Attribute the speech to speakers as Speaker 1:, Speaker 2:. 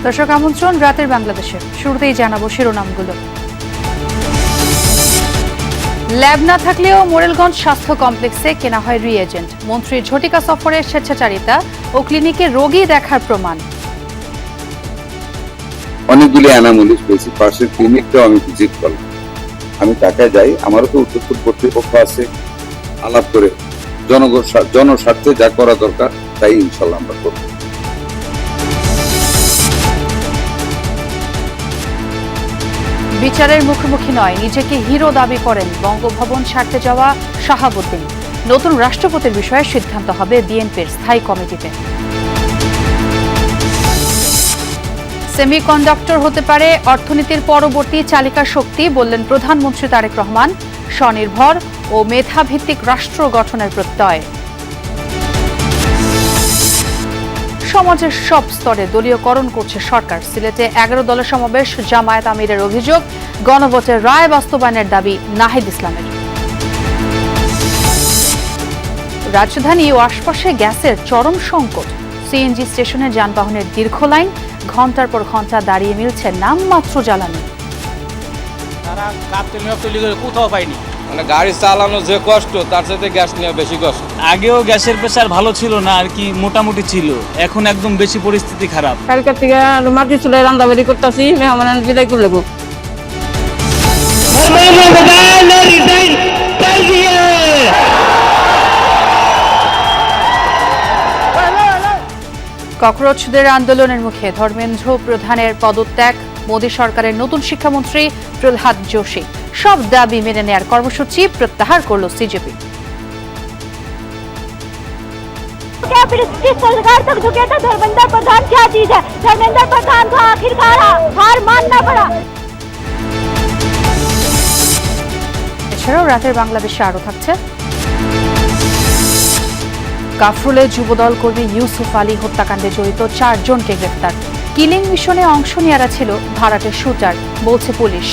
Speaker 1: দর্শক আমন্ত্রণ রাতের বাংলাদেশে। শুরুতেই জানাবো শিরোনামগুলো। ল্যাব না থাকলেও মোরেলগঞ্জ স্বাস্থ্য কমপ্লেক্সে কেনা হয় রিএজেন্ট। মন্ত্রীর ঝটিকা সফরের স্বেচ্ছাচারিতা ও ক্লিনিকে রোগী দেখার প্রমাণ।
Speaker 2: অনেকগুলি অ্যানামোলিস পেয়েছি, পাশের ক্লিনিকটাও আমি ভিজিট করলাম। আমি ঢাকায় যাই, আমারও তো উত্তর কর্তৃপক্ষ আছে, আলাপ করে জনস্বার্থে যা করা দরকার তাই ইনশাল্লাহ আমরা করব।
Speaker 1: বিচারের মুখোমুখি নয়, নিজেকে হিরো দাবি করেন বঙ্গভবন ছাড়তে যাওয়া শাহাবুদ্দিন। নতুন রাষ্ট্রপতির বিষয়ে সিদ্ধান্ত হবে বিএনপির স্থায়ী কমিটিতে। সেমিকন্ডাক্টর হতে পারে অর্থনীতির পরবর্তী চালিকা শক্তি, বললেন প্রধানমন্ত্রী তারেক রহমান। স্বনির্ভর ও মেধাভিত্তিক রাষ্ট্র গঠনের প্রত্যয়। সমাজের সব স্তরে দলীয়করণ করছে সরকার। সিলেটে 11 দলের সমাবেশ, জামায়াত আমিরের অভিযোগ গণভোটের রায় বাস্তবায়নের দাবি নাহিদ ইসলামের। রাজধানী ও আশপাশে গ্যাসের চরম সংকট। সিএনজি স্টেশনে যানবাহনের দীর্ঘ লাইন, ঘন্টার পর ঘন্টা দাঁড়িয়ে মিলছে নামমাত্র জ্বালানি।
Speaker 3: তারা কোথাও পায়নি।
Speaker 4: মানে গাড়ি চালানো যে কষ্ট, তার সাথে গ্যাস নেওয়া বেশি কষ্ট।
Speaker 3: আগেও গ্যাসের প্রেসার ভালো ছিল না, আর কি মোটামুটি ছিল, এখন একদম বেশি পরিস্থিতি খারাপ।
Speaker 5: কালকের থেকে মাটি চুলে রান্দাবাড়ি করতেছি, মেহমান বিদায় করে লেবো।
Speaker 1: ককরোচদের আন্দোলনের মুখে ধর্মেন্দ্র প্রধানের পদত্যাগ। মোদী সরকারের নতুন শিক্ষামন্ত্রী প্রহ্লাদ যোশী। সব দাবি মেনে নেয়ার কর্মসূচি প্রত্যাহার করল সিজেপি।
Speaker 6: सरकार तक झुके थे धर्मेंद्र प्रधान, क्या चीज है? धर्मेंद्र प्रधान को आखिरकार हार मानना पड़ा।
Speaker 1: এছাড়াও রাতের বাংলাদেশে আরো থাকছে। কাফরুলে যুবদল কর্মী ইউসুফ আলী হত্যাকাণ্ডে জড়িত 4 জনকে গ্রেফতার। কিলিং মিশনে অংশ নেওয়ারা ছিল ভাড়াটে শুটার, বলছে পুলিশ।